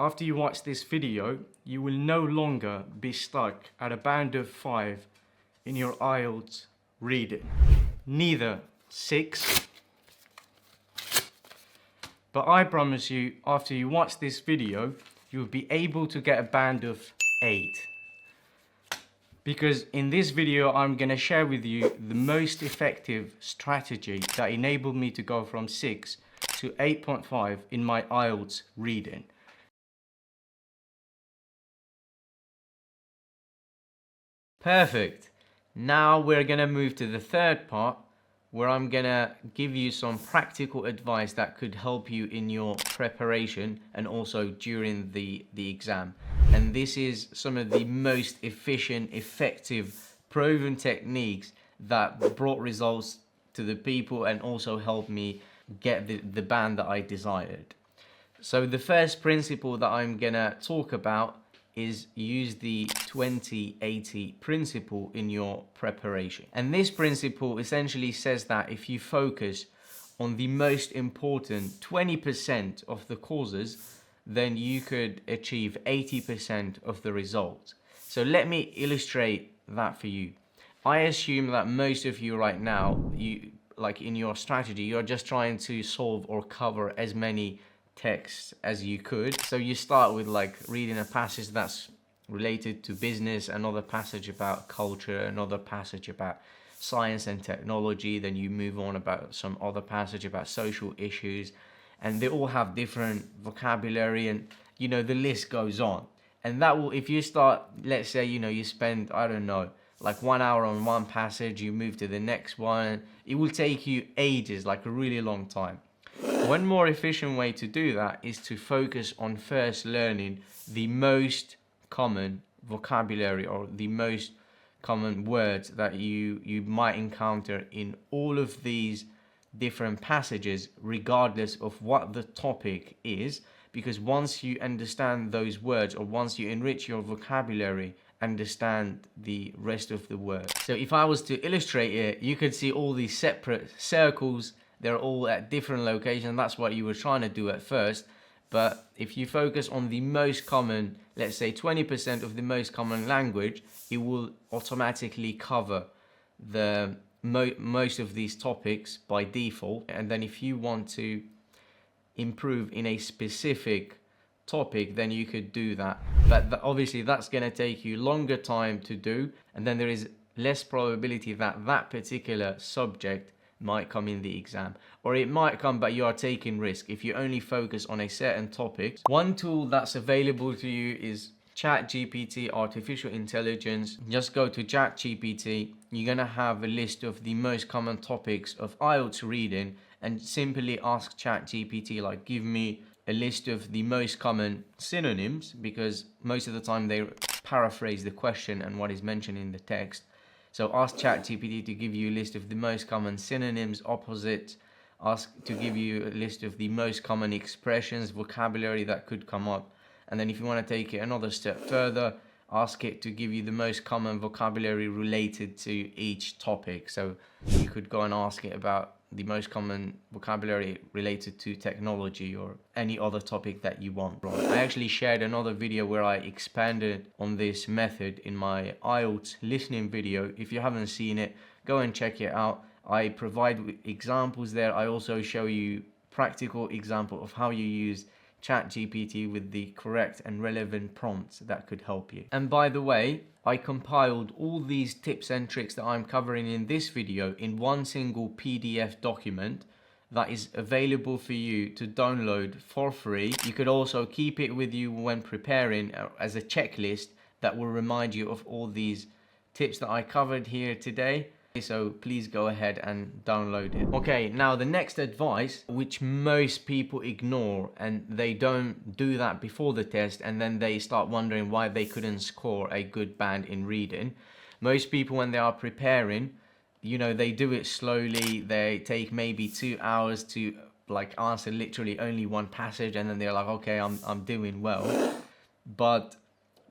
after you watch this video, you will no longer be stuck at a band of 5 in your IELTS reading. Neither 6. But I promise you, after you watch this video, you'll be able to get a band of 8. Because in this video, I'm going to share with you the most effective strategy that enabled me to go from 6 to 8.5 in my IELTS reading. Perfect. Now we're going to move to the third part, where I'm going to give you some practical advice that could help you in your preparation and also during the exam. And this is some of the most efficient, effective, proven techniques that brought results to the people and also helped me get the band that I desired. So the first principle that I'm going to talk about is use the 20-80 principle in your preparation. And this principle essentially says that if you focus on the most important 20% of the causes, then you could achieve 80% of the results. So let me illustrate that for you. I assume that most of you right now, like in your strategy, you're just trying to solve or cover as many texts as you could. So you start with like reading a passage that's related to business, another passage about culture, another passage about science and technology, then you move on about some other passage about social issues, and they all have different vocabulary, and you know the list goes on. And that will, if you start, let's say, you know, you spend, I don't know, like 1 hour on one passage, you move to the next one, it will take you ages, like a really long time. One more efficient way to do that is to focus on first learning the most common vocabulary or the most common words that you might encounter in all of these different passages, regardless of what the topic is. Because once you understand those words, or once you enrich your vocabulary, understand the rest of the words. So if I was to illustrate it, you could see all these separate circles. They're all at different locations. That's what you were trying to do at first. But if you focus on the most common, let's say 20% of the most common language, it will automatically cover the most of these topics by default. And then if you want to improve in a specific topic, then you could do that. But obviously that's going to take you longer time to do. And then there is less probability that that particular subject might come in the exam, or it might come, but you are taking risk if you only focus on a certain topic. One tool that's available to you is ChatGPT, artificial intelligence. Just go to ChatGPT. You're gonna have a list of the most common topics of IELTS reading, and simply ask ChatGPT, like, give me a list of the most common synonyms, because most of the time they paraphrase the question and what is mentioned in the text. So ask ChatGPT to give you a list of the most common synonyms, opposites. Ask to give you a list of the most common expressions, vocabulary that could come up. And then if you want to take it another step further, ask it to give you the most common vocabulary related to each topic. So you could go and ask it about the most common vocabulary related to technology or any other topic that you want. I actually shared another video where I expanded on this method in my IELTS listening video. If you haven't seen it, go and check it out. I provide examples there. I also show you practical example of how you use ChatGPT with the correct and relevant prompts that could help you. And by the way, I compiled all these tips and tricks that I'm covering in this video in one single PDF document that is available for you to download for free. You could also keep it with you when preparing as a checklist that will remind you of all these tips that I covered here today. So please go ahead and download it. Okay, now the next advice, which most people ignore, and they don't do that before the test, and then they start wondering why they couldn't score a good band in reading. Most people, when they are preparing, you know, they do it slowly. They take maybe 2 hours to like answer literally only one passage, and then they're like, okay, I'm doing well. But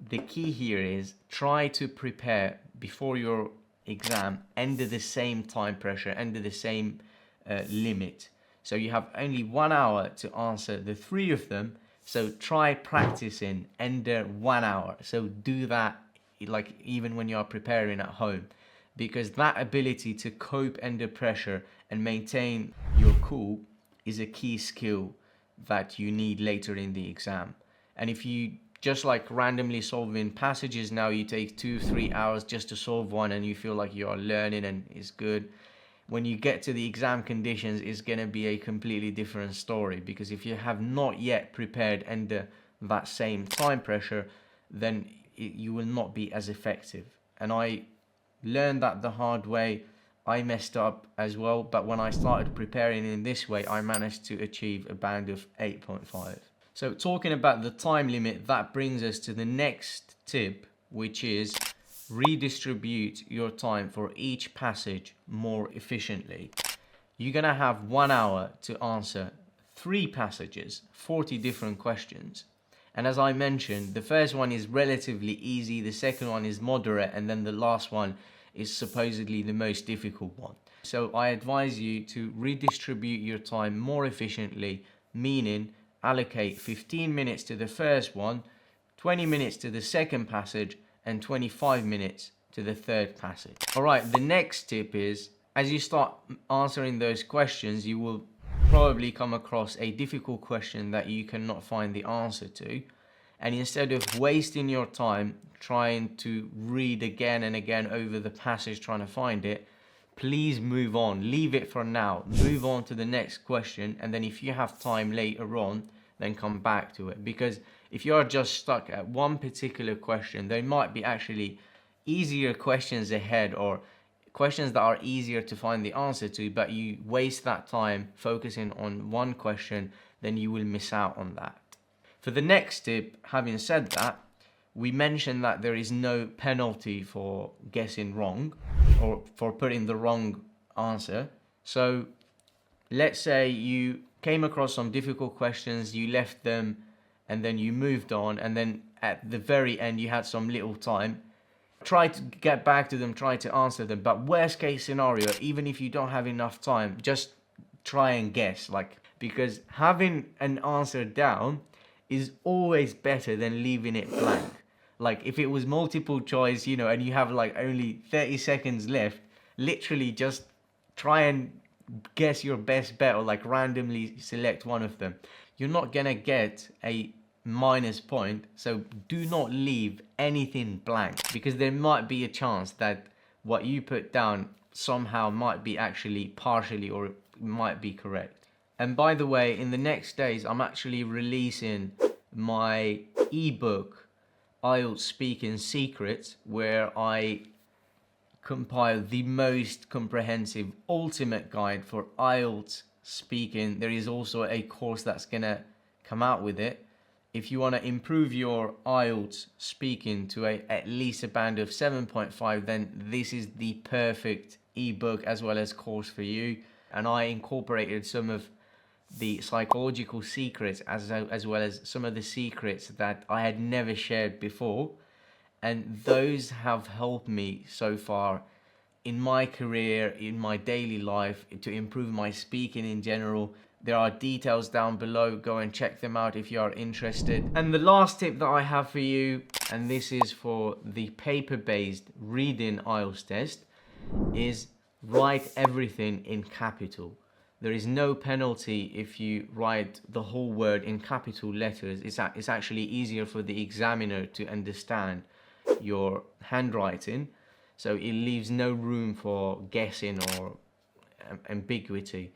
the key here is try to prepare before your exam under the same time pressure, under the same limit. So you have only 1 hour to answer the 3 of them. So try practicing under 1 hour. So do that like even when you're preparing at home, because that ability to cope under pressure and maintain your cool is a key skill that you need later in the exam. And if you just like randomly solving passages now, you take 2-3 hours just to solve one and you feel like you're learning and it's good, when you get to the exam conditions, it's going to be a completely different story, because if you have not yet prepared under that same time pressure, then you will not be as effective. And I learned that the hard way. I messed up as well, but when I started preparing in this way, I managed to achieve a band of 8.5. So talking about the time limit, that brings us to the next tip, which is redistribute your time for each passage more efficiently. You're gonna have 1 hour to answer 3 passages, 40 different questions. And as I mentioned, the first one is relatively easy, the second one is moderate, and then the last one is supposedly the most difficult one. So I advise you to redistribute your time more efficiently, meaning allocate 15 minutes to the first one, 20 minutes to the second passage, and 25 minutes to the third passage. All right, the next tip is, as you start answering those questions, you will probably come across a difficult question that you cannot find the answer to. And instead of wasting your time trying to read again and again over the passage trying to find it, please move on. Leave it for now. Move on to the next question, and then if you have time later on, then come back to it. Because if you are just stuck at one particular question, there might be actually easier questions ahead, or questions that are easier to find the answer to, but you waste that time focusing on one question, then you will miss out on that. For the next tip, having said that, we mentioned that there is no penalty for guessing wrong or for putting the wrong answer. So let's say you came across some difficult questions, you left them, and then you moved on, and then at the very end you had some little time. Try to get back to them, try to answer them. But worst case scenario, even if you don't have enough time, just try and guess, because having an answer down is always better than leaving it blank. Like if it was multiple choice, and you have like only 30 seconds left, literally just try and guess your best bet, or like randomly select one of them. You're not gonna get a minus point, so do not leave anything blank, because there might be a chance that what you put down somehow might be actually partially, or it might be correct. And by the way, in the next days, I'm actually releasing my ebook, IELTS Speaking Secrets, where I compile the most comprehensive ultimate guide for IELTS speaking. There is also a course that's gonna come out with it. If you want to improve your IELTS speaking to at least a band of 7.5, then this is the perfect ebook as well as course for you. And I incorporated some of the psychological secrets as well as some of the secrets that I had never shared before, and those have helped me so far in my career, in my daily life, to improve my speaking in general. There are details down below, go and check them out if you are interested. And the last tip that I have for you, and this is for the paper-based reading IELTS test, is write everything in capital. There is no penalty if you write the whole word in capital letters. It's actually easier for the examiner to understand your handwriting, so it leaves no room for guessing or ambiguity.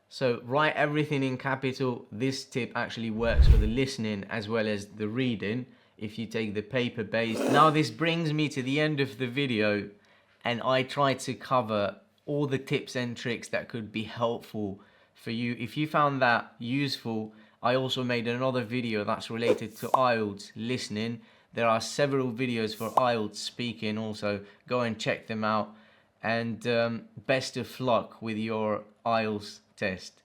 So write everything in capital. This tip actually works for the listening as well as the reading if you take the paper based. Now this brings me to the end of the video, and I tried to cover all the tips and tricks that could be helpful for you. If you found that useful, I also made another video that's related to IELTS listening. There are several videos for IELTS speaking also. Go and check them out. And best of luck with your IELTS test.